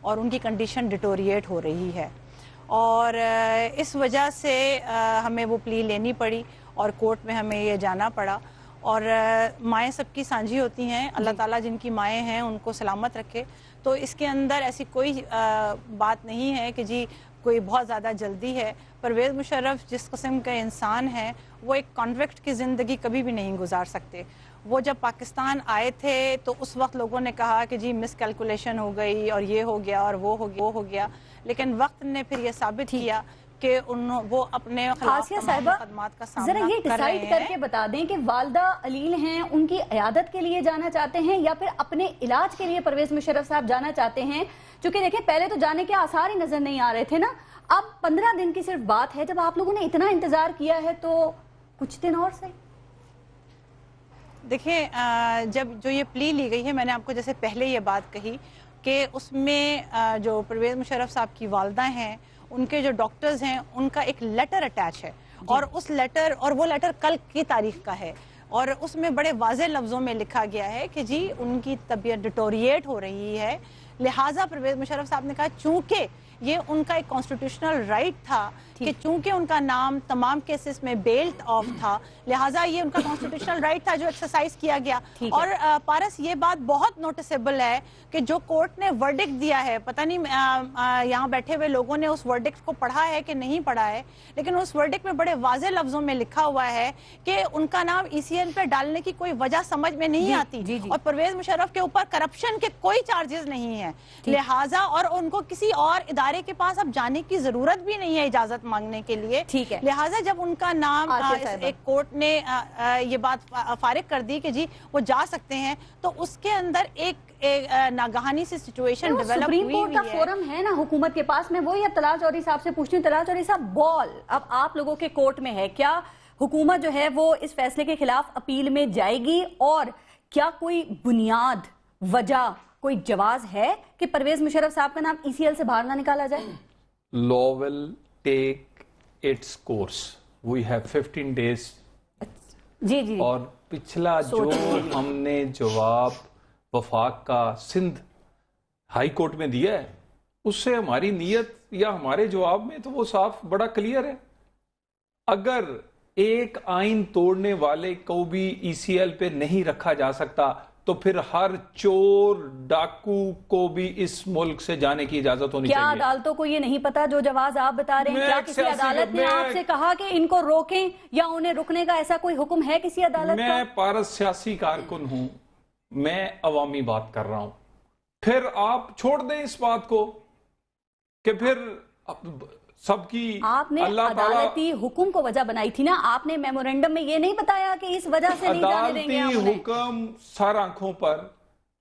اور ان کی condition deteriorate ہو رہی ہے، اور اس وجہ سے ہمیں وہ پلی لینی پڑی اور کورٹ میں ہمیں یہ جانا پڑا. اور مائیں سب کی سانجھی ہوتی ہیں، اللہ تعالیٰ جن کی مائیں ہیں ان کو سلامت رکھے. تو اس کے اندر ایسی کوئی بات نہیں ہے کہ جی کوئی بہت زیادہ جلدی ہے. پرویز مشرف جس قسم کا انسان ہے وہ ایک کانویکٹ کی زندگی کبھی بھی نہیں گزار سکتے. وہ جب پاکستان آئے تھے تو اس وقت لوگوں نے کہا کہ جی مس کیلکولیشن ہو گئی اور یہ ہو گیا اور وہ ہو گیا، لیکن وقت نے پھر یہ ثابت کیا کہ وہ اپنے خلاف تمام مقدمات کا سامنا ذرا یہ ڈیسائیڈ کر کے بتا دیں کہ والدہ علیل ہیں، ان کی عیادت کے لیے جانا چاہتے ہیں یا پھر اپنے علاج کے لیے پرویز مشرف صاحب جانا چاہتے ہیں؟ چونکہ دیکھیں پہلے تو جانے کے آثار ہی نظر نہیں آ رہے تھے نا، اب 15 دن کی صرف بات ہے. جب آپ لوگوں نے اتنا انتظار کیا ہے تو کچھ دن اور صحیح. دیکھیں جب جو یہ پلی لی گئی ہے، میں نے آپ کو جیسے پہلے یہ بات کہی کہ اس میں جو پرویز مشرف صاحب کی والدہ ہیں، ان کے جو ڈاکٹرز ہیں، ان کا ایک لیٹر اٹیچ ہے، اور اس لیٹر، اور وہ لیٹر کل کی تاریخ کا ہے، اور اس میں بڑے واضح لفظوں میں لکھا گیا ہے کہ جی ان کی طبیعت ڈیٹوریٹ ہو رہی ہے. لہٰذا پرویز مشرف صاحب نے کہا چونکہ یہ ان کا ایک کانسٹیٹیوشنل رائٹ تھا کہ چونکہ ان کا نام تمام کیسز میں بیلڈ آف تھا، لہٰذا یہ ان کا کانسٹیٹیوشنل رائٹ تھا جو ایکسرسائز کیا گیا. اور پارس یہ بات بہت نوٹسیبل ہے کہ جو کورٹ نے ورڈکٹ دیا ہے، پتہ نہیں یہاں بیٹھے ہوئے لوگوں نے اس ورڈکٹ کو پڑھا ہے کہ نہیں پڑھا ہے، لیکن اس ورڈکٹ میں بڑے واضح لفظوں میں لکھا ہوا ہے کہ ان کا نام ECL پہ ڈالنے کی کوئی وجہ سمجھ میں نہیں آتی، اور پرویز مشرف کے اوپر کرپشن کے کوئی چارجز نہیں ہیں، لہٰذا اور ان کو کسی اور ادارے کے پاس اب جانے کی ضرورت بھی نہیں ہے اجازت مانگنے کے لیے. لہٰذا جب ان کا نام ایک کورٹ نے یہ بات فارغ کر دی کہ جی وہ جا سکتے ہیں، تو اس کے اندر ایک ناگہانی سی سچویشن ڈیولپ ہوئی سپریم کورٹ کا فورم ہے نا حکومت کے پاس. میں وہی اب طلال چودھری صاحب سے پوچھتی ہوں. طلال چودھری صاحب، بال اب آپ لوگوں کے کورٹ میں ہے، کیا حکومت جو ہے وہ اس فیصلے کے خلاف اپیل میں جائے گی، اور کیا کوئی بنیاد، وجہ، کوئی جواز ہے کہ پرویز مشرف صاحب کا نام ECL سے باہر نہ نکالا جائے؟ Law will take its course. We have 15 days. جی اور پچھلا جو ہم نے جواب وفاق کا سندھ ہائی کورٹ میں دیا ہے، اس سے ہماری نیت یا ہمارے جواب میں تو وہ صاف بڑا کلیئر ہے. اگر ایک آئین توڑنے والے کو بھی ECL پہ نہیں رکھا جا سکتا تو پھر ہر چور ڈاکو کو بھی اس ملک سے جانے کی اجازت ہونی چاہیے. کیا عدالتوں کو یہ نہیں پتا جو جواز آپ بتا رہے ہیں؟ کیا کسی عدالت نے آپ سے کہا کہ ان کو روکیں یا انہیں رکنے کا ایسا کوئی حکم ہے کسی عدالت کا؟ میں پارس سیاسی کارکن ہوں، میں عوامی بات کر رہا ہوں. پھر آپ چھوڑ دیں اس بات کو کہ پھر سب کی آپ نے عدالتی حکم کو وجہ بنائی تھی نا، آپ نے میمورنڈم میں یہ نہیں بتایا کہ اس وجہ سے نہیں جانے دیں گے. عدالتی حکم سر آنکھوں پر،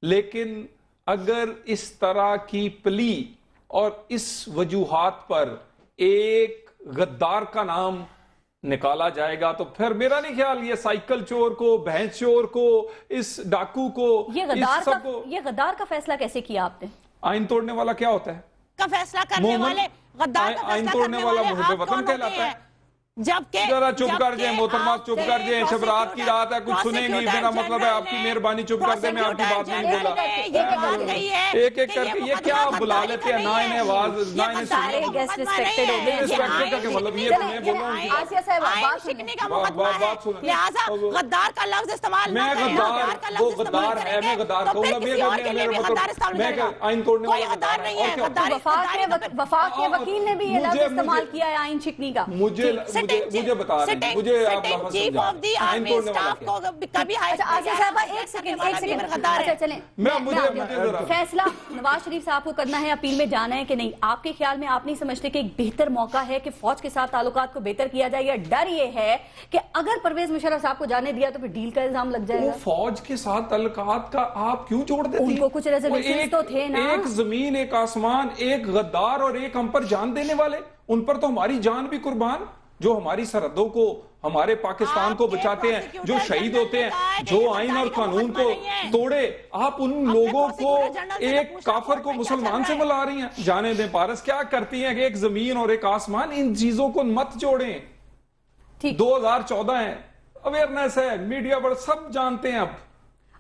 لیکن اگر اس طرح کی پلی اور اس وجوہات پر ایک غدار کا نام نکالا جائے گا تو پھر میرا نہیں خیال یہ سائیکل چور کو، بھینس چور کو، اس ڈاکو کو، یہ غدار کا فیصلہ کیسے کیا آپ نے؟ آئین توڑنے والا کیا ہوتا ہے؟ کا فیصلہ کرنے والے، غدار کا فیصلہ کرنے والے محب وطن کہلاتا ہے. ذرا چپ کر جائیں محترمہ، چپ کر جائیں. شب رات کی رات ہے، کچھ سنیں گی، میرا مطلب ہے آپ کی مہربانی چپ کر دیں. میں آپ کی بات نہیں بولا. ایک ایک کر کے یہ کیا بلا لیتے ہیں، نہ انہیں آواز، نہ انہیں سارے گیسٹ ریسپیکٹڈ ہو گئے. ریسپیکٹڈ کا کہ مطلب یہ میں بول رہا ہوں. آسیہ صاحب بات سننے کا مقدمہ ہے، لہٰذا غدار کا لفظ استعمال نہ کریں. وہ غدار ہے، میں غدار کہوں گا. میں آئین توڑنے والا غدار نہیں ہے. وفاق کے وکیل نے بھی یہ لفظ استعمال کیا ہے آئین شکنی کا. مجھے بتا دیں، مجھے آپ لفظ سمجھا آئین توڑنے والا کیا. فیصلہ نواز شریف صاحب کو کرنا ہے، اپیل میں جانا ہے کہ نہیں؟ آپ کے خیال میں آپ نہیں سمجھتے کہ ایک بہتر موقع ہے کہ فوج کے ساتھ تعلقات کو بہتر کیا جائے، یا ڈر یہ ہے کہ اگر پرویز مشرف صاحب کو جانے دیا تو پھر ڈیل کا الزام لگ جائے گا؟ فوج کے ساتھ تعلقات کا آپ کیوں چھوڑ دیتے ہیں؟ ان کو کچھ ریزرویشنز تو تھے نا. ایک زمین، ایک آسمان، ایک غدار اور ایک ہم پر جان دینے والے، ان پر تو ہماری جان بھی قربان، جو ہماری سرحدوں کو، ہمارے پاکستان کو بچاتے ہیں، جو شہید ہوتے ہیں، جو آئین اور قانون کو توڑے. آپ ان لوگوں کو، ایک کافر کو مسلمان سے ملا رہی ہیں. جانے دیں پارس، کیا کرتی ہیں کہ ایک زمین اور ایک آسمان، ان چیزوں کو مت جوڑیں. 2014 ہے، اویئرنیس ہے، میڈیا پر سب جانتے ہیں. اب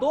2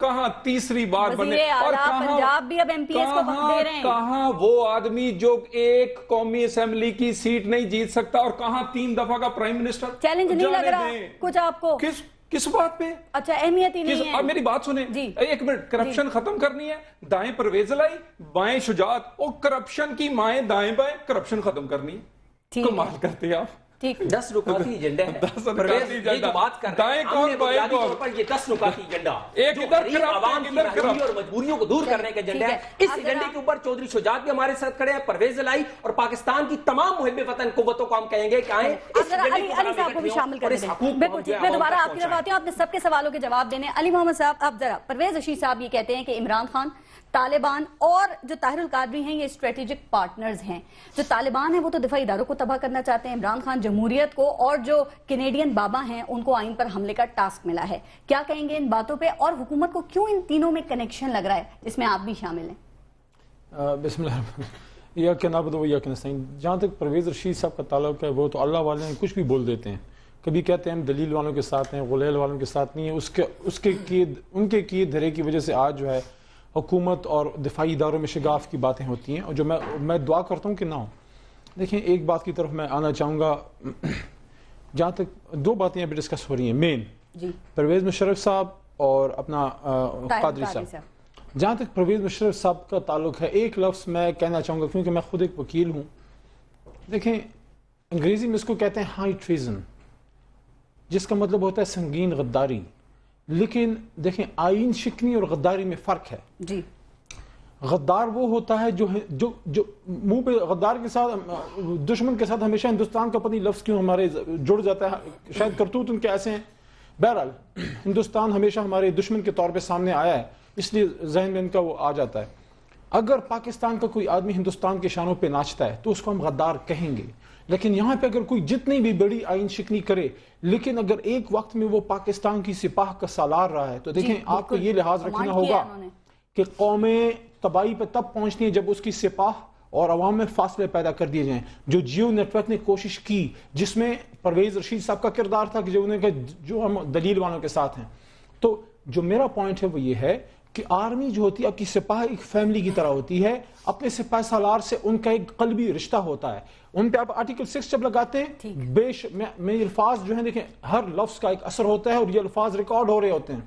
کہاں تیسری بار بنے اور پنجاب بھی اب MPs کو وقت دے رہے ہیں. کہاں وہ آدمی جو ایک قومی اسمبلی کی سیٹ نہیں جیت سکتا اور کہاں 3 دفعہ کا پرائم منسٹر. چیلنج نہیں لگ رہا کچھ آپ کو؟ کس بات پہ؟ اچھا اہمیت ہی نہیں ہے. میری بات سنیں ایک منٹ. کرپشن ختم کرنی ہے, دائیں پرویز لائی بائیں شجاعت, اور کرپشن کی مائیں دائیں بائیں, کرپشن ختم کرنی ہے. کمال کرتے ہیں آپ. 10 نکاتی ایجنڈا ہے. 10 نکاتی ایجنڈا. بات کر دائیں کون بائیں کون؟ یہ 10 نکاتی ایجنڈا ایک ادھر عوام کی محرومی اور مجبوریوں کو دور کرنے کا ایجنڈا ہے. اس ایجنڈے کے اوپر چودھری شجاعت بھی ہمارے ساتھ کھڑے ہیں, پرویز لائی اور پاکستان کی تمام محب وطن قوتوں کو ہم کہیں گے کہ آئیں علی صاحب کو بھی شامل کر دیں. میں دوبارہ آپ کی طرف آتی ہوں, آپ نے سب کے سوالوں کے جواب دینے. علی محمد صاحب آپ ذرا, پرویز رشید صاحب یہ کہتے ہیں کہ عمران خان, طالبان اور جو طاہر القادری ہیں یہ اسٹریٹجک پارٹنرز ہیں. جو طالبان ہیں وہ تو دفاعی اداروں کو تباہ کرنا چاہتے ہیں, عمران خان جمہوریت کو, اور جو کینیڈین بابا ہیں ان کو آئین پر حملے کا ٹاسک ملا ہے. کیا کہیں گے ان باتوں پہ, اور حکومت کو کیوں ان تینوں میں کنیکشن لگ رہا ہے, اس میں آپ بھی شامل ہیں؟ بسم اللہ الرحمن الرحیم. یا کہ نعبد و ایاک نستعین. جہاں تک پرویز رشید صاحب کا تعلق ہے, وہ تو اللہ والے ہیں, کچھ بھی بول دیتے ہیں. کبھی کہتے ہیں ہم دلیل والوں کے ساتھ ہیں, غلیل والوں کے ساتھ نہیں ہیں. ان کے کیے دھرے کی وجہ سے آج جو ہے حکومت اور دفاعی اداروں میں شگاف کی باتیں ہوتی ہیں, اور جو میں دعا کرتا ہوں کہ نہ ہو. دیکھیں ایک بات کی طرف میں آنا چاہوں گا, جہاں تک 2 باتیں ابھی ڈسکس ہو رہی ہیں مین, پرویز مشرف صاحب اور اپنا قادری صاحب. جہاں تک پرویز مشرف صاحب کا تعلق ہے, ایک لفظ میں کہنا چاہوں گا کیونکہ میں خود ایک وکیل ہوں. دیکھیں انگریزی میں اس کو کہتے ہیں ہائی ٹریزن, جس کا مطلب ہوتا ہے سنگین غداری. لیکن دیکھیں آئین شکنی اور غداری میں فرق ہے. جی غدار وہ ہوتا ہے جو منہ پہ, غدار کے ساتھ, دشمن کے ساتھ ہمیشہ ہندوستان کا پتہ لفظ کیوں ہمارے جڑ جاتا ہے, شاید کرتوت ان کے ایسے ہیں. بہرحال ہندوستان ہمیشہ ہمارے دشمن کے طور پہ سامنے آیا ہے, اس لیے ذہن میں ان کا وہ آ جاتا ہے. اگر پاکستان کا کوئی آدمی ہندوستان کے شانوں پہ ناچتا ہے تو اس کو ہم غدار کہیں گے. لیکن یہاں پہ اگر کوئی جتنی بھی بڑی آئین شکنی کرے, لیکن اگر ایک وقت میں وہ پاکستان کی سپاہ کا سالار رہا ہے, تو دیکھیں آپ کو یہ لحاظ رکھنا ہوگا کہ قومیں تباہی پہ تب پہنچتی ہیں جب اس کی سپاہ اور عوام میں فاصلے پیدا کر دیے جائیں. جو جیو نیٹ ورک نے کوشش کی, جس میں پرویز رشید صاحب کا کردار تھا کہ جو انہوں نے کہا جو ہم دلیل والوں کے ساتھ ہیں. تو جو میرا پوائنٹ ہے وہ یہ ہے کہ آرمی جو ہوتی ہے آپ کی سپاہ ایک فیملی کی طرح ہوتی ہے. اپنے سپاہ سالار سے ان کا ایک قلبی رشتہ ہوتا ہے. ان پہ آپ آرٹیکل 6 جب لگاتے ہیں, میں الفاظ جو ہیں دیکھیں ہر لفظ کا ایک اثر ہوتا ہے, اور یہ الفاظ ریکارڈ ہو رہے ہوتے ہیں.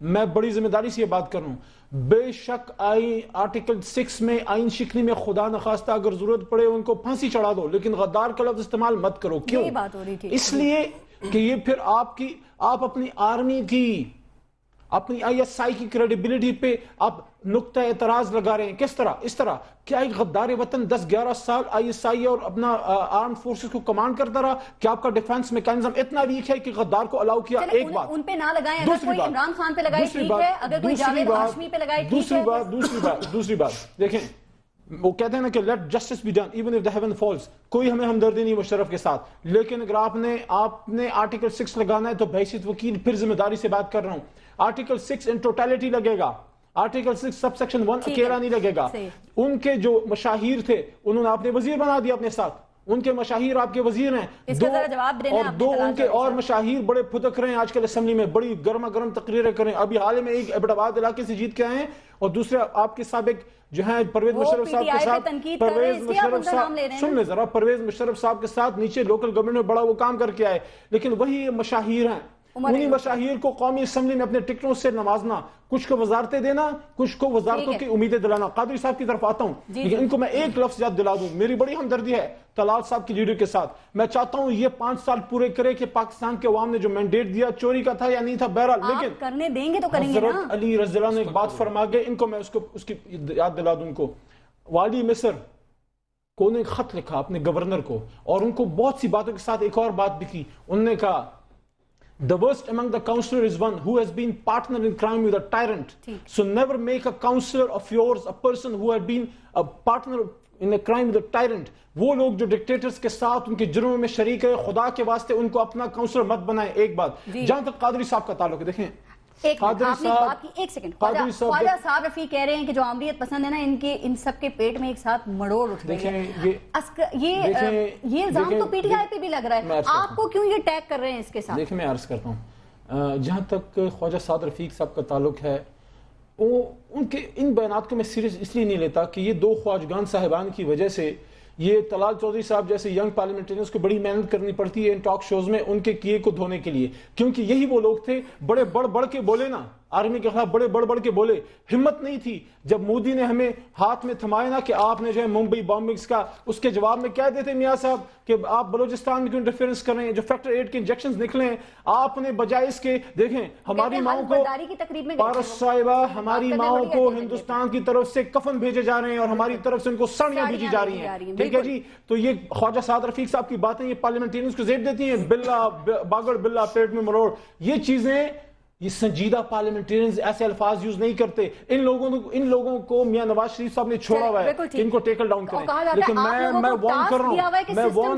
میں بڑی ذمہ داری سے یہ بات کر رہا ہوں. بے شک آرٹیکل 6 میں آئین شکنی میں خدا نخواستہ اگر ضرورت پڑے ان کو پھانسی چڑھا دو, لیکن غدار کا لفظ استعمال مت کرو. کیوں؟ اس لیے کہ یہ پھر آپ اپنی آرمی کی, اپنی ISI کی کریڈیبلٹی پہ آپ نقطہ اعتراض لگا رہے ہیں. کس طرح؟ اس طرح کیا ایک غدار وطن 10-11 سال ISI اور اپنا آرم فورسز کو کمانڈ کرتا رہا؟ کیا آپ کا ڈیفنس میکانزم اتنا ویک ہے کہ غدار کو الاؤ کیا؟ ایک بات ان پہ نہ لگائیں, اگر کوئی عمران خان پہ لگائے ٹھیک ہے, اگر کوئی جاوید ہاشمی پہ لگائے ٹھیک ہے. دوسری بات دیکھیں, وہ کہتے ہیں نا کہ let justice be done even if the heaven falls. کوئی ہمیں ہمدردی نہیں مشرف کے ساتھ, لیکن اگر آپ نے آرٹیکل 6 لگانا ہے تو بحیثیت وکیل پھر ذمہ داری سے بات کر رہا ہوں. آرٹیکل 6 ان ٹوٹیلٹی لگے گا, آرٹیکل 6 سب سیکشن 1 اکیلا نہیں لگے گا. ان کے جو مشاہیر تھے انہوں نے آپ نے وزیر بنا دیا اپنے ساتھ, ان کے مشاہیر آپ کے وزیر ہیں, اور 2 ان کے اور مشاہیر بڑے پھدک رہے ہیں آج کل اسمبلی میں, بڑی گرما گرم تقریریں کریں. ابھی حال میں ایک ایبٹ آباد علاقے سے جیت کے آئے ہیں, اور دوسرے آپ کے سابق جو ہیں پرویز مشرف صاحب کے ساتھ, پرویز مشرف صاحب کے ساتھ نیچے لوکل گورنمنٹ میں بڑا وہ کام کر کے آئے. لیکن وہی مشاہیر ہیں, انہی مشاہیر کو قومی اسمبلی میں اپنے ٹکٹوں سے نوازنا, کچھ کو وزارتیں دینا, کچھ کو وزارتوں کی امیدیں دلانا. قادری صاحب کی طرف آتا ہوں, لیکن ان کو میں ایک لفظ یاد دلا دوں, میری بڑی ہمدردی ہے طلال صاحب کی لیڈر کے ساتھ. میں چاہتا ہوں یہ 5 سال پورے کرے کہ پاکستان کے عوام نے جو مینڈیٹ دیا چوری کا تھا یا نہیں تھا, بہرحال لیکن کرنے دیں گے تو کریں گے نا. حضرت علی رضی اللہ عنہ نے ایک بات فرما گئے, ان کو میں اس کی یاد دلا دوں. ان کو والی مصر کو نے ایک خط لکھا اپنے گورنر کو, اور ان کو بہت سی باتوں کے ساتھ ایک اور بات بھی کی. انہوں نے کہا the worst among the counselor is one who has been partner in crime with a tyrant. So never make a counselor of yours a person who had been a partner in a crime with a tyrant. وہ لوگ جو dictators کے ساتھ ان کے جرموں میں شریک ہے, خدا کے واسطے ان کو اپنا کاؤنسلر مت بنائیں. ایک بات جہاں تک قادری صاحب کا تعلق ہے, دیکھیں ایک سیکنڈ, خواجہ صاحب رفیع کہہ رہے ہیں کہ جو عامریت پسند ہے نا, ان سب کے پیٹ میں ایک ساتھ مڑوڑ اٹھ گئی ہے. یہ الزام تو PTI پہ بھی لگ رہا ہے, آپ کو کیوں یہ ٹیگ کر رہے ہیں اس کے ساتھ؟ دیکھیں میں عرض کرتا ہوں, جہاں تک خواجہ سعد رفیق صاحب کا تعلق ہے, ان کے ان بیانات کو میں سیریس اس لیے نہیں لیتا کہ یہ دو خواجگان صاحبان کی وجہ سے یہ طلال چودھری صاحب جیسے ینگ پارلیمنٹرینز کو بڑی محنت کرنی پڑتی ہے ان ٹاک شوز میں ان کے کیے کو دھونے کے لیے، کیونکہ یہی وہ لوگ تھے بڑے بڑھ کے بولے نا، آرمی کے خلاف بڑے بڑھ کے بولے، ہمت نہیں تھی جب مودی نے ہمیں ہاتھ میں تھمایا نا کہ آپ نے جو ہے ممبئی بامبنگز کا، اس کے جواب میں کیا دیتے میاں صاحب کہ آپ بلوچستان میں کیوں انٹرفیئرنس کر رہے ہیں، جو فیکٹر 8 کے انجیکشنز نکلے ہیں آپ نے بجائے اس کے، دیکھیں ہماری ماؤں کو پارس صاحبہ ہماری ماؤں کو ہندوستان کی طرف سے کفن بھیجے جا رہے ہیں اور ہماری طرف سے ان کو ساڑیاں بھیجی جا رہی ہیں، ٹھیک ہے جی، تو یہ خواجہ سعد رفیق صاحب کی باتیں یہ پارلیمنٹرینز کو زیب دیتی ہیں، بلا باگڑ بلا پیٹ میں مروڑ، یہ چیزیں یہ سنجیدہ پارلیمنٹرینز ایسے الفاظ یوز نہیں کرتے، ان لوگوں کو میاں نواز شریف صاحب نے چھوڑا ہوا ہے کہ ان کو ٹیکل ڈاؤن کریں، لیکن میں وارن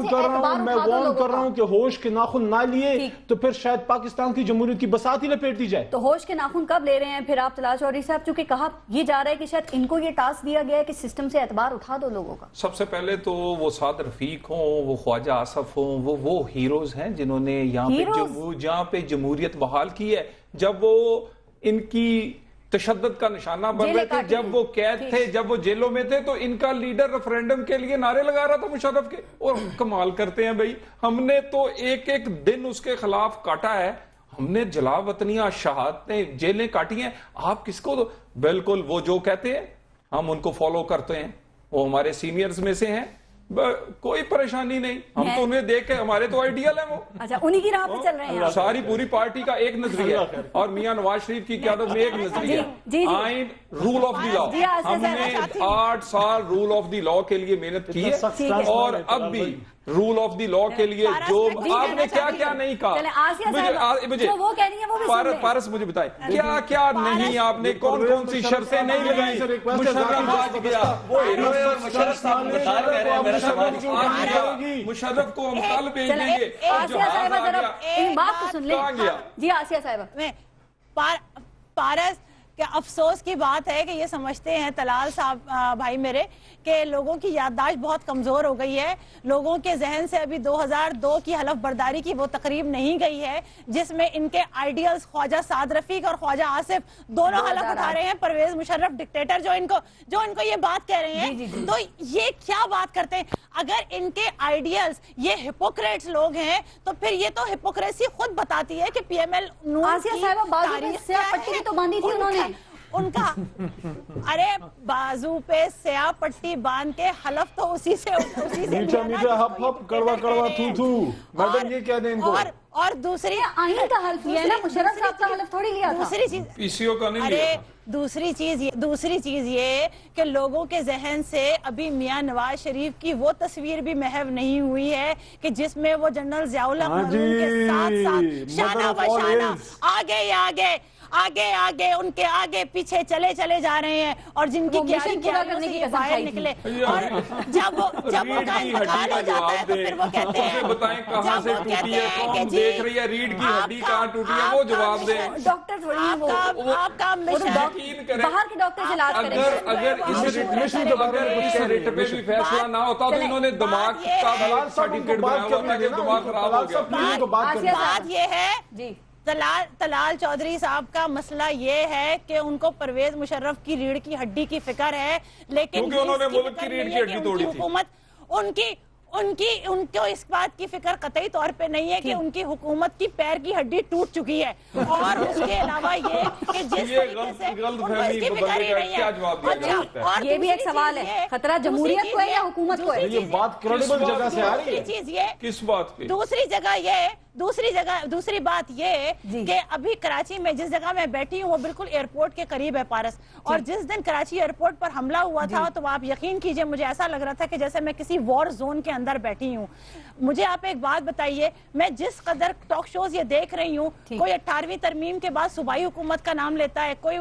کر رہا ہوں کہ ہوش کے ناخن نہ لیے تو پھر شاید پاکستان کی جمہوریت کی بساط ہی لپیٹ دی جائے۔ تو ہوش کے ناخن کب لے رہے ہیں پھر آپ طلال چودھری صاحب؟ چونکہ کہا یہ جا رہا ہے کہ شاید ان کو یہ ٹاسک دیا گیا ہے کہ سسٹم سے اعتبار اٹھا دو لوگوں کا۔ سب سے پہلے تو وہ سعد رفیق ہوں، وہ خواجہ آصف ہوں، وہ ہیروز ہیں جنہوں نے یہاں پہ جمہوریت بحال کی ہے۔ جب وہ ان کی تشدد کا نشانہ بن رہے تھے، جب وہ قید تھے، جب وہ جیلوں میں تھے، تو ان کا لیڈر ریفرینڈم کے لیے نعرے لگا رہا تھا مشرف کے، اور کمال کرتے ہیں بھائی، ہم نے تو ایک دن اس کے خلاف کاٹا ہے، ہم نے جلا وطنیاں شہادتیں جیلیں کاٹی ہیں، آپ کس کو؟ بالکل وہ جو کہتے ہیں ہم ان کو فالو کرتے ہیں، وہ ہمارے سینئرز میں سے ہیں، کوئی پریشانی نہیں، ہم تو انہیں دیکھ کے ہمارے تو آئیڈیل ہیں وہ، اچھا انہی کی راہ پہ چل رہے ہیں، ساری پوری پارٹی کا ایک نظریہ اور میاں نواز شریف کی قیادت میں ایک نظریہ، آئین رول آف دی لا، ہم نے 8 سال رول آف دی لا کے لیے محنت کی ہے اور اب بھی رول آف دی لا کے لیے جو آپ نے کیا کیا نہیں کہا، پارس مجھے بتائیں کیا کیا نہیں آپ نے، کون کون سی شرطیں نہیں لگائی، مشرف کو ہم کل بھیج دیں گے، بات تو سن لیں جی آسیہ صاحبہ۔ پارس کہ افسوس کی بات ہے کہ یہ سمجھتے ہیں طلال صاحب بھائی میرے کہ لوگوں کی یادداشت بہت کمزور ہو گئی ہے، لوگوں کے ذہن سے ابھی 2002 کی حلف برداری کی وہ تقریب نہیں گئی ہے جس میں ان کے آئیڈیلز خواجہ سعد رفیق اور خواجہ آصف دونوں حلف اٹھا رہے ہیں، پرویز مشرف ڈکٹیٹر جو ان کو یہ بات کہہ رہے ہیں، تو یہ کیا بات کرتے ہیں؟ اگر ان کے آئیڈیلز یہ ہپوکریٹس لوگ ہیں تو پھر یہ تو ہپوکریسی خود بتاتی ہے کہ پی ایم ایل نون کی تاریخ تو باندھی تھی انہوں نے ان کا، ارے بازو پہ سیاہ پٹی باندھ کے حلف تو اسی سے میٹھا میٹھا ہپ ہپ کڑوا کڑوا تھو تھو، میڈم یہ کہہ دیں ان کو، اور دوسری آئین کا حلف لیا ہے نا، مشرف صاحب کا حلف تھوڑی لیا تھا، دوسری چیز پی سی او کا نہیں لیا، دوسری چیز یہ کہ لوگوں کے ذہن سے ابھی میاں نواز شریف کی وہ تصویر بھی محو نہیں ہوئی ہے کہ جس میں وہ جنرل ضیاء الحق مرحوم کے ساتھ شانہ بشانہ آگے ان کے آگے پیچھے چلے جا رہے ہیں، اور جن کی کرنے کی باہر نکلے، اور جب ان کا انتقال ہو جاتا ہے تو پھر وہ کہتے ہیں بتائیں کہاں سے ٹوٹی ہے، کون دیکھ رہی ہے، ریڑھ کی ہڈی کہاں ٹوٹی ہے، وہ جواب دیں، ڈاکٹر تھوڑی ہیں وہ، آپ کا باہر کے ڈاکٹر سے علاج کریں گے، اگر اس ریٹ پہ بھی فیصلہ نہ ہوتا تو انہوں نے دماغ کا سرٹیفکیٹ بنایا ہوا تھا کہ دماغ خراب ہو گیا۔ بات یہ ہے طلال چودھری صاحب کا مسئلہ یہ ہے کہ ان کو پرویز مشرف کی ریڑھ کی ہڈی کی فکر ہے، لیکن کیونکہ انہوں نے ملک کی ریڑھ کی ہڈی توڑی تھی، حکومت ان کو اس بات کی فکر قطعی طور پہ نہیں ہے کہ ان کی حکومت کی پیر کی ہڈی ٹوٹ چکی ہے، اور اس کے علاوہ یہ کہ جس طریقے سے ان کو اس کی فکر ہی نہیں ہے، اور یہ بھی ایک سوال ہے، خطرہ جمہوریت کو ہے یا حکومت کو ہے؟ یہ بات کریڈیبل جگہ سے آ رہی ہے، چیز یہ کس بات پہ؟ دوسری بات یہ کہ ابھی کراچی میں جس جگہ میں بیٹھی ہوں وہ بالکل ایئرپورٹ کے قریب ہے پارس، اور جس دن کراچی ایئرپورٹ پر حملہ ہوا تھا تو آپ یقین کیجئے مجھے ایسا لگ رہا تھا کہ جیسے میں کسی وار زون کے اندر بیٹھی ہوں۔ مجھے آپ ایک بات بتائیے، میں جس قدر ٹاک شوز یہ دیکھ رہی ہوں، کوئی 18ویں ترمیم کے بعد صوبائی حکومت کا نام لیتا ہے، کوئی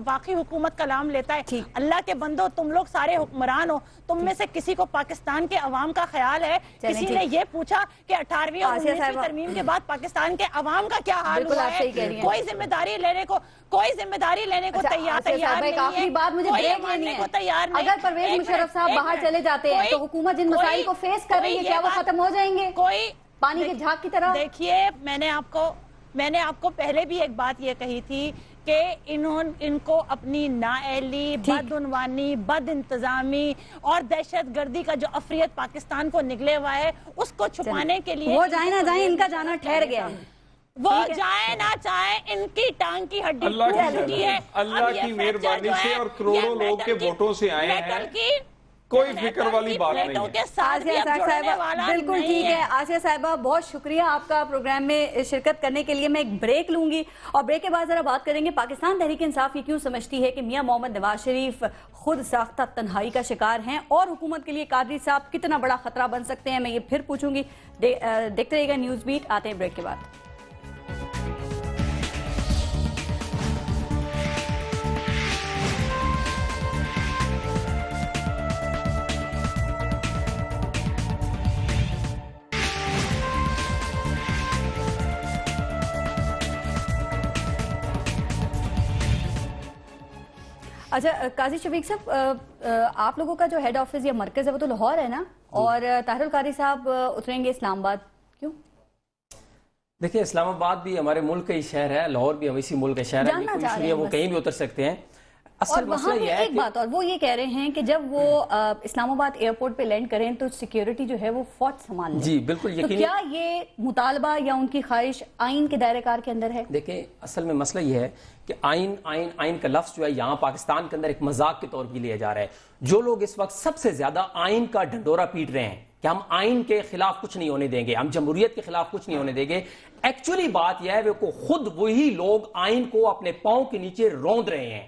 واقعی حکومت کا نام لیتا ہے، اللہ کے بندو تم لوگ سارے حکمران ہو، تم میں سے کسی کو پاکستان کے عوام کا خیال ہے؟ کسی نے یہ پوچھا کہ 18ویں اور 19ویں ترمیم کے بعد پاکستان کے عوام کا کیا حال ہوا ہے؟ کوئی ذمہ داری لینے کو تیار نہیں ہے۔ اگر پرویز مشرف صاحب باہر چلے جاتے ہیں تو حکومت جن مسائل کو فیس کر رہی ہے کیا وہ ختم ہو جائیں گے پانی کے جھاگ کی طرح؟ دیکھیے میں نے آپ کو پہلے بھی ایک بات یہ کہی تھی کہ ان کو اپنی نااہلی، بدعنوانی، بد انتظامی اور دہشت گردی کا جو افریت پاکستان کو نکلے ہوا ہے اس کو چھپانے کے لیے وہ جائیں نہ جائیں، ان کا جانا ٹھہر گیا ہے. وہ جائیں نہ چاہیں، ان کی ٹانگ کی ہڈی ٹوٹ چکی ہے. اللہ کی مہربانی سے اور کروڑوں لوگ کے ووٹوں سے آئے ہیں، کوئی فکر والی بات نہیں ہے. آسیہ صاحبہ بالکل ٹھیک ہے. آسیہ صاحبہ بہت شکریہ آپ کا پروگرام میں شرکت کرنے کے لیے. میں ایک بریک لوں گی اور بریک کے بعد ذرا بات کریں گے پاکستان تحریک انصاف یہ کیوں سمجھتی ہے کہ میاں محمد نواز شریف خود ساختہ تنہائی کا شکار ہیں اور حکومت کے لیے قادری صاحب کتنا بڑا خطرہ بن سکتے ہیں. میں یہ پھر پوچھوں گی. دیکھتے رہیے گا نیوز بیٹ. آتے ہیں بریک کے بعد. اچھا قاضی شفیق صاحب، آپ لوگوں کا جو ہیڈ آفس یا مرکز ہے وہ تو لاہور ہے نا، اور طاہر القادری صاحب اتریں گے اسلام آباد، کیوں؟ دیکھیں اسلام آباد بھی ہمارے ملک کا ہی شہر ہے، لاہور بھی اسی ملک کا شہر ہے، وہ کہیں بھی اتر سکتے ہیں. اور وہاں پہ ایک بات اور وہ یہ کہہ رہے ہیں کہ جب وہ اسلام آباد ایئرپورٹ پہ لینڈ کریں تو سیکیورٹی جو ہے وہ فوج سنبھال لیں. جی بالکل یقینی. تو کیا یہ مطالبہ یا ان کی خواہش آئین کے دائرہ کار کے اندر ہے؟ دیکھیں اصل میں مسئلہ یہ ہے کہ آئین کا لفظ جو ہے یہاں پاکستان کے اندر ایک مذاق کے طور پر لیا جا رہا ہے. جو لوگ اس وقت سب سے زیادہ آئین کا ڈھنڈورا پیٹ رہے ہیں کہ ہم آئین کے خلاف کچھ نہیں ہونے دیں گے، ہم جمہوریت کے خلاف کچھ نہیں ہونے دیں گے، ایکچولی بات یہ ہے کہ خود وہی لوگ آئین کو اپنے پاؤں کے نیچے روند رہے ہیں.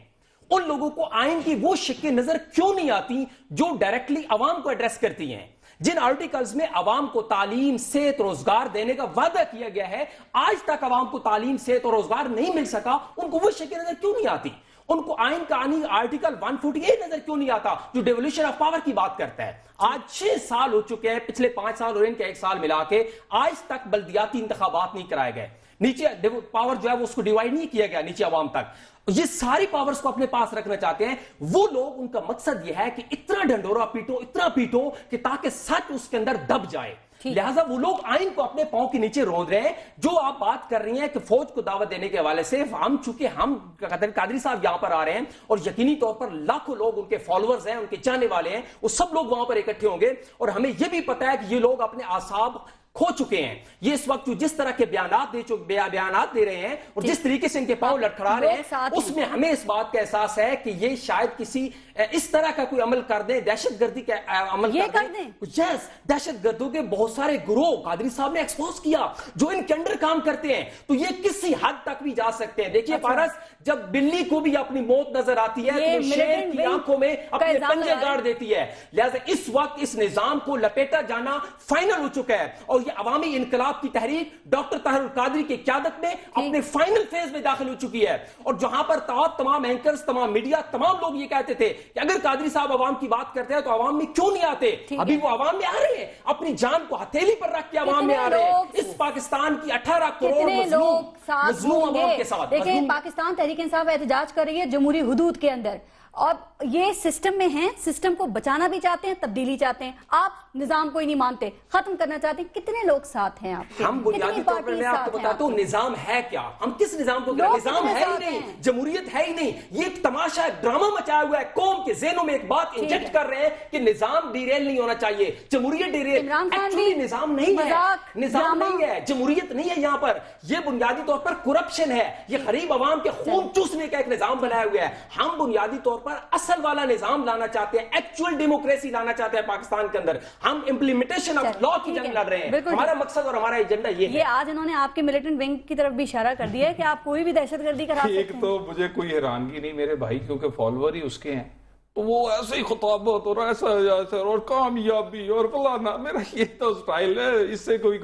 ان لوگوں کو آئین کی وہ شکیں نظر کیوں نہیں آتی جو ڈائریکٹلی عوام کو ایڈریس کرتی ہیں؟ جن آرٹیکلز میں عوام کو تعلیم، صحت، روزگار دینے کا وعدہ کیا گیا ہے، آج تک عوام کو تعلیم، صحت اور روزگار نہیں مل سکا. ان کو وہ شکیں نظر کیوں نہیں آتی؟ ان کو آئین کا آرٹیکل 148 نظر کیوں نہیں آتا جو ڈیولیوشن آف پاور کی بات کرتا ہے؟ آج 6 سال ہو چکے ہیں، پچھلے 5 سال اور ان کے 1 سال ملا کے آج تک بلدیاتی انتخابات نہیں کرائے گئے. نیچے پاور جو ہے وہ اس کو ڈیوائیڈ نہیں کیا گیا نیچے عوام تک. یہ ساری پاورز کو اپنے پاس رکھنا چاہتے ہیں وہ لوگ. ان کا مقصد یہ ہے کہ اتنا ڈنڈورا پیٹو کہ تاکہ سچ اس کے اندر دب جائے. لہٰذا وہ لوگ آئین کو اپنے پاؤں کے نیچے روند رہے ہیں. جو آپ بات کر رہی ہیں کہ فوج کو دعوت دینے کے حوالے سے، چونکہ ہم قادری صاحب یہاں پر آ رہے ہیں اور یقینی طور پر لاکھوں لوگ ان کے فالوورز ہیں، ان کے چاہنے والے ہیں، وہ سب لوگ وہاں پر اکٹھے ہوں گے. اور ہمیں یہ بھی پتا ہے کہ یہ لوگ اپنے اعصاب کھو چکے ہیں. یہ اس وقت جس طرح کے بیانات دے رہے ہیں اور جس طریقے سے ان کے پاؤں لڑکھڑا رہے ہیں، اس میں ہمیں اس بات کا احساس ہے کہ یہ شاید کسی اس طرح کا کوئی عمل کر دیں، دہشت گردی کا عمل کر دیں. یس، دہشت گردوں کے بہت سارے گروہ قادری صاحب نے ایکسپوز کیا جو ان کے انڈر کام کرتے ہیں. تو یہ کسی حد تک بھی جا سکتے ہیں. دیکھیے پارس، جب بلی کو بھی اپنی موت نظر آتی ہے تو شیر کی آنکھوں میں اپنے پنجے گاڑ دیتی ہے. لہذا اس وقت اس نظام کو لپیٹا جانا فائنل ہو چکا ہے اور یہ عوامی انقلاب کی تحریک ڈاکٹر طاہر القادری کی قیادت میں اپنے فائنل فیز میں داخل ہو چکی ہے. اور جہاں پر تمام اینکرز، تمام میڈیا، تمام لوگ یہ کہتے تھے کہ اگر قادری صاحب عوام کی بات کرتے ہیں تو عوام میں کیوں نہیں آتے؟ ابھی وہ عوام میں آ رہے ہیں، اپنی جان کو ہتھیلی پر رکھ کے عوام میں آ رہے ہیں. اس پاکستان کی 18 کروڑ مظلوم عوام کے ساتھ. دیکھیں پاکستان تحریک انصاف احتجاج کر رہی ہے جمہوری حدود کے اندر، اور یہ سسٹم میں ہیں، سسٹم کو بچانا بھی چاہتے ہیں، تبدیلی چاہتے ہیں. آپ نظام کو ہی نہیں مانتے، ختم کرنا چاہتے ہیں. کتنے لوگ ساتھ ہیں آپ کے؟ ہم بنیادی طور پر میں آپ کو بتاتا ہوں نظام ہے کیا. ہم کس نظام کو؟ نظام ہے ہی نہیں، جمہوریت ہے ہی نہیں. یہ ایک تماشا، ڈرامہ مچایا ہوا ہے. قوم کے ذہنوں میں ایک بات انجیکٹ کر رہے ہیں کہ نظام ڈیریل نہیں ہونا چاہیے، جمہوریت ڈیریل. ایکچولی نظام نہیں ہے، نظام نہیں ہے، جمہوریت نہیں ہے. یہاں پر یہ بنیادی طور پر کرپشن ہے. یہ غریب عوام کے خون چوسنے کا ایک نظام بنایا ہوا ہے. ہم بنیادی طور پر اصل والا نظام لانا چاہتے ہیں، ایکچوئل ڈیموکریسی لانا چاہتے ہیں پاکستان کے اندر. ہم امپلیمنٹیشن آف لا کی جنگ لڑ رہے ہیں. ہمارا مقصد اور ہمارا ایجنڈا یہ ہے. یہ آج انہوں نے آپ کے ملیٹنٹ ونگ کی طرف بھی اشارہ کر دیا ہے کہ آپ کوئی بھی دہشت گردی کرا سکتے ہیں. ایک تو مجھے کوئی حیرانگی نہیں میرے بھائی، کیونکہ فالوور ہی اس کے ہیں، وہ ایسے ہی خطابت اور ایسا اور کامیابی اور فلانا. میرا یہ تو سٹائل ہے، اس سے کوئی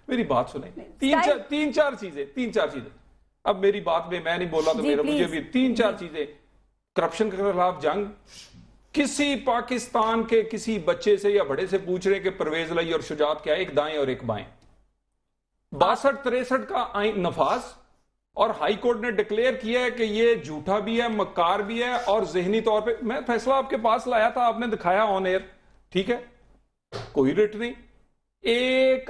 میری بات سنیں. تین چار چیزیں. اب میری بات میں نہیں بولا تو مجھے بھی 3-4 چیزیں. کرپشن کے خلاف جنگ. کسی پاکستان کے کسی بچے سے یا بڑے سے پوچھ رہے کہ پرویز لائی اور شجاعت کیا ہے، ایک دائیں اور ایک بائیں. 62-63 کا آئین نفاذ، اور ہائی کورٹ نے ڈکلیئر کیا ہے کہ یہ جھوٹا بھی ہے، مکار بھی ہے اور ذہنی طور پہ. میں فیصلہ آپ کے پاس لایا تھا، آپ نے دکھایا آن ایئر، ٹھیک ہے، کوئی ریٹ نہیں. 1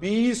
20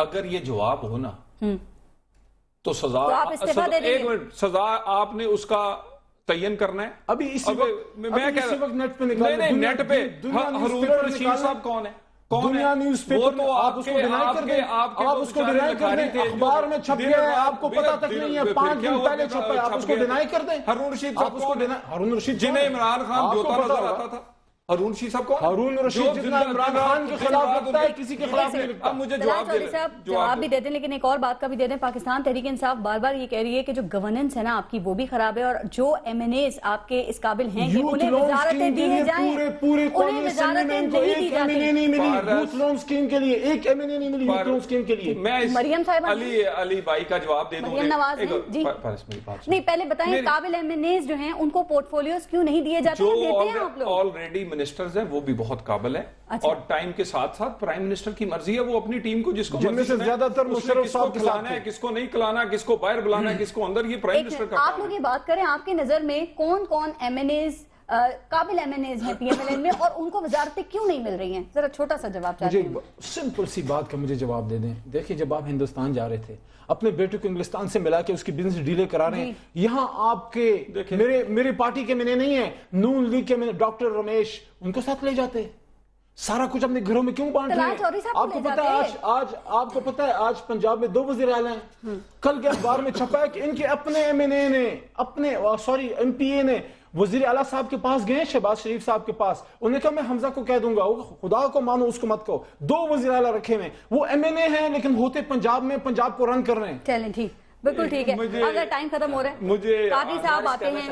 اگر یہ جواب ہونا تو سزا تو آپ استعفا دے دیں گے؟ ایک منٹ، سزا آپ نے اس کا تعین کرنا ہے ابھی اسی وقت میں کہہ رہا نیٹ پہ نکال نہیں نیٹ پہ ہارون رشید صاحب کون ہے؟ دنیا نیوز پیپر میں آپ اس کو ڈینائی کر دیں، آپ اس کو ڈینائی کر دیں، اخبار میں چھپ گیا ہے، آپ کو پتہ تک نہیں ہے، 5 دن پہلے چھپا ہے، آپ اس کو ڈینائی کر دیں۔ ہارون رشید آپ اس کو ڈینائی، ہارون رشید جنہیں عمران خان جوتا نظر آتا تھا، ہارون رشید صاحب کو ہارون رشید جتنا عمران خان کے خلاف لگتا ہے کسی کے خلاف نہیں لگتا۔ اب مجھے طلال جواب چودھری دے صاحب جواب بھی دے دیں، لیکن ایک اور بات کا بھی دے دیں۔ پاکستان تحریک انصاف بار بار یہ کہہ رہی ہے کہ جو گورننس ہے نا آپ کی وہ بھی خراب ہے، اور جو ایم این ایز آپ کے اس قابل ہیں کہ انہیں وزارتیں دی جائیں، پورے انہیں وزارتیں نہیں دی جاتی۔ نہیں ملی یوتھ لون اسکیم کے لیے، ایک ایم این اے نہیں ملی یوتھ لون اسکیم کے لیے۔ میں مریم صاحبہ علی بھائی کا جواب دے دوں، مریم نواز جی نہیں، پہلے بتائیں قابل ایم این ایز جو ہیں ان کو پورٹ فولیوز کیوں نہیں دیے جاتے ہیں؟ دیتے ہیں آپ جو لوگ؟ آلریڈی منسٹرز ہیں وہ بھی بہت قابل ہیں، اور ٹائم کے ساتھ ساتھ پرائم منسٹر کی مرضی ہے، وہ اپنی ٹیم کو جس کو جن میں سے زیادہ تر مشرف صاحب کے ساتھ ہے، کس کو نہیں کھلانا، کس کو باہر بلانا ہے، کس کو اندر، یہ پرائم منسٹر کا آپ لوگ یہ بات کریں، آپ کی نظر میں کون کون ایم این ایز قابل ایم این ایز ہیں پی ایم ایل این میں، اور ان کو وزارتیں کیوں نہیں مل رہی ہیں؟ ذرا چھوٹا سا جواب چاہتے ہیں۔ سمپل سی بات کا مجھے جواب دے دیں۔ دیکھیں جب آپ ہندوستان جا رہے تھے اپنے بیٹے کو انگلستان سے ملا کے اس کی بزنس ڈیلے کرا رہے ہیں، یہاں آپ کے میرے پارٹی کے میں نہیں ہیں، نون لیگ کے میں ڈاکٹر رمیش ان کو ساتھ لے جاتے، سارا کچھ اپنے گھروں میں کیوں بانٹ رہے ہیں؟ آپ کو پتا ہے آپ کو پتا ہے آج پنجاب میں 2 وزیر اعلیٰ ہیں، کل کے اخبار میں چھپا ہے کہ ان کے اپنے ایم این اے نے ایم پی اے نے وزیر اعلیٰ صاحب کے پاس گئے، شہباز شریف صاحب کے پاس، انہوں نے کہا میں حمزہ کو کہہ دوں گا، خدا کو مانو اس کو مت کہو۔ 2 وزیر اعلیٰ رکھے ہوئے، وہ ایم این اے ہیں لیکن ہوتے پنجاب میں، پنجاب کو رن کر رہے ہیں۔ چلیں ٹھیک، بالکل ٹھیک ہے۔ اگر ٹائم ختم ہو رہا ہے، قادری صاحب آتے ہیں،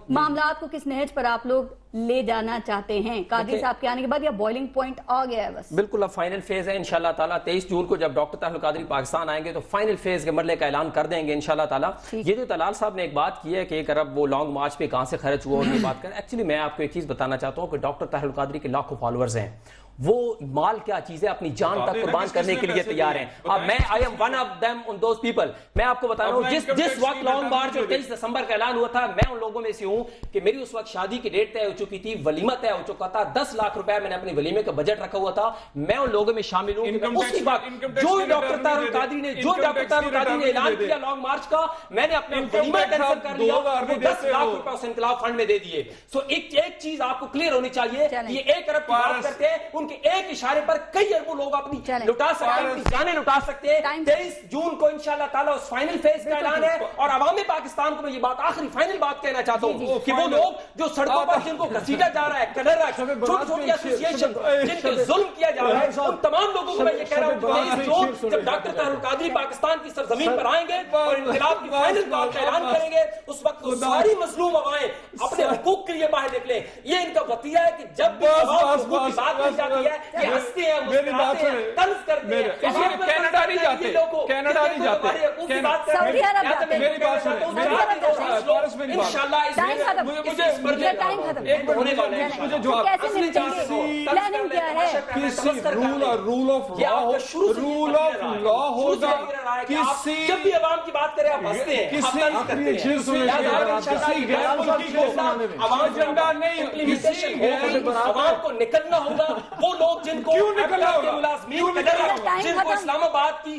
معاملات کو کس نہج پر آپ لوگ لے جانا چاہتے ہیں؟ قادری صاحب کے آنے کے بعد یا بوائلنگ پوائنٹ آ گیا ہے؟ بس بالکل اب فائنل فیز ہے انشاءاللہ تعالیٰ۔ 23 جون کو جب ڈاکٹر طاہر القادری پاکستان آئیں گے تو فائنل فیز کے مرحلے کا اعلان کر دیں گے انشاءاللہ تعالیٰ۔ یہ جو طلال صاحب نے ایک بات کی ہے کہ 1 ارب وہ لانگ مارچ پہ کہاں سے خرچ ہوا، اور یہ بات کریں، ایکچولی میں آپ کو ایک چیز بتانا چاہتا ہوں کہ ڈاکٹر طاہر القادری کے لاکھوں فالوورز ہیں، وہ مال کیا چیز ہے اپنی جان تک قربان کرنے کے لیے تیار ہیں۔ اب میں I am one of them on those people۔ میں آپ کو بتا رہا ہوں جس وقت لانگ مارچ اور 23 دسمبر کا اعلان ہوا تھا، میں ان لوگوں میں سے ہوں کہ میری اس وقت شادی کی ڈیٹ طے ہو چکی تھی، ولیمہ طے ہو چکا تھا، 10 لاکھ روپے میں نے اپنے ولیمے کا بجٹ رکھا ہوا تھا، میں ان لوگوں میں شامل ہوں۔ اسی وقت جو ڈاکٹر طاہر القادری نے اعلان کیا لانگ مارچ کا، میں نے اپنا ولیمہ کینسل کر لیا، وہ 10 لاکھ روپے اس انقلاب فنڈ میں دے دیے۔ سو ایک چیز آپ کو کلیئر ہونی چاہیے، یہ 1 ارب کی بات کرتے ہیں، ان کے ایک اشارے پر کئی اربوں لوگ اپنی لٹا سکتے ہیں، اپنی جانیں لٹا سکتے ہیں۔ 23 جون کو انشاءاللہ تعالیٰ اس فائنل فیز کا اعلان ہے، اور عوام پاکستان کو میں یہ بات آخری فائنل بات کہنا چاہتا ہوں کہ وہ لوگ جو سڑکوں پر جن کو گھسیٹا جا رہا ہے، کلر چھوٹی چھوٹی ایسوسیشن جن کے ظلم کیا جا رہا ہے، ان تمام لوگوں کو میں یہ کہہ رہا ہوں کہ 23 جون جب ڈاکٹر طاہر القادری پاکستان کی سرزمین پر آئیں گے اور انقلاب کی فائنل بات کا اعلان کریں گے، اس وقت وہ ساری مظلوم عوائیں اپنے حقوق کے لیے باہر نکلیں۔ یہ ان کا وطیہ ہے کہ جب بھی عوام حقوق کی بات کی جاتی ہے یہ ہنستے ہیں، مسکراتے ہیں، طنز کرتے ہیں۔ کینیڈا نہیں جاتے، کینیڈا نہیں جاتے، سعودی عرب جاتے ہیں، میری بات سنیں، انشاءاللہ مجھے جواب پلاننگ کیا ہے؟ رول آف لا ہوگا، کسی جب بھی عوام کی بات کریں آپ ہنستے ہیں، ایجنڈا نہیں، عوام کو نکلنا ہوگا، وہ لوگ جن کو جن کو اسلام آباد کی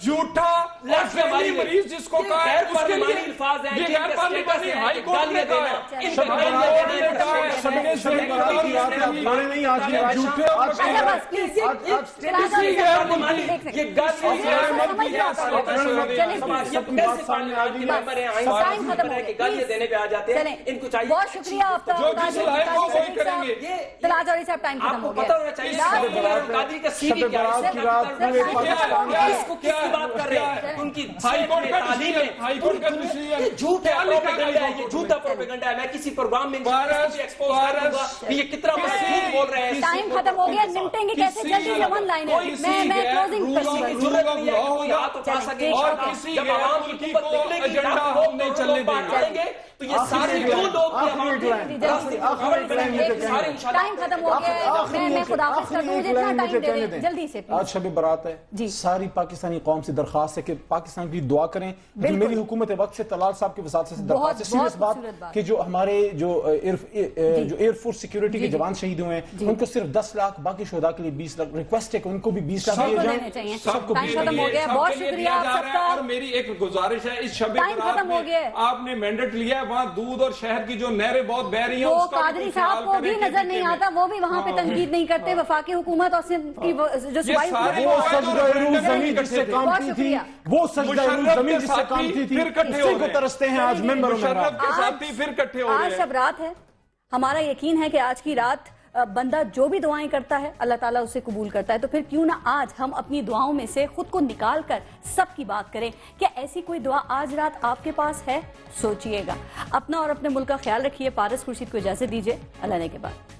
جھوٹا مریض جس کو کہا ہے اس کے لیے الفاظ ہیں، یہ غیر پارلیمانی ہائی کورٹ نے کہا ہے، دینے پہ آ جاتے ہیں، ان کو چاہیے۔ بہت شکریہ آپ کا، طلال چودھری صاحب ٹائم ختم ہو گیا۔ القادری کا سی وی کیا ہے، اس کو کس کی بات کر رہے ہیں؟ ان کی تعلیم ہے، جھوٹ ہے، پروپیگنڈا ہے، یہ جھوٹا پروپیگنڈا ہے۔ میں کسی پروگرام میں ایکسپوز کر دوں گا یہ کتنا مضبوط بول رہے ہیں۔ ٹائم ختم ہو گیا، نمٹیں گے کیسے؟ جلدی سے 1 لائن ہے، میں کلوزنگ کروں گا۔ ضرورت نہیں ہے کوئی ہاتھ اٹھا سکے، جب عوام کی قوت نکلے گی، نہیں چلنے دیں گے تو یہ سارے جو لوگ ٹائم ختم ہو گیا، میں خداحافظ کر دوں، مجھے اتنا ٹائم دے دیں جلدی سے۔ آج شب برات ہے، ساری پاکستانی قوم سے درخواست ہے کہ پاکستان کی دعا کریں. لیکن میری حکومت وقت سے طلال صاحب کی وزارت سے درخواست ہے, سیریس بات کہ جو ہمارے جو ایئر فورس سیکیورٹی کے جوان شہید ہوئے ہیں ان کو صرف 10 لاکھ, باقی شہداء کے لیے 20 لاکھ, ریکویسٹ ہے کہ ان کو بھی 20 لاکھ دیے جائیں. سب کو ختم ہو گیا, بہت شکریہ آپ سب کا. اور میری ایک گزارش ہے, اس شب برات میں آپ نے مینڈیٹ لیا ہے, وہاں دودھ اور شہر کی جو نہریں بہت بہ رہی ہیں, وہ قادری صاحب کو بھی نظر نہیں آتا, وہ بھی وہاں پہ تنقید نہیں کرتے. وفاقی حکومت اور سندھ کی جو صوبائی وہ سجدہ روز زمین جس سے کام کی تھی, وہ سجدہ روز زمین جس سے کام کی تھی, اسی کو ترستے ہیں آج ممبروں میں. آج شب رات ہے, ہمارا یقین ہے کہ آج کی رات بندہ جو بھی دعائیں کرتا ہے اللہ تعالیٰ اسے قبول کرتا ہے. تو پھر کیوں نہ آج ہم اپنی دعاؤں میں سے خود کو نکال کر سب کی بات کریں. کیا ایسی کوئی دعا آج رات آپ کے پاس ہے؟ سوچئے گا. اپنا اور اپنے ملک کا خیال رکھیے. پارس خورشید کو اجازت دیجیے, اللہ نے کے بعد.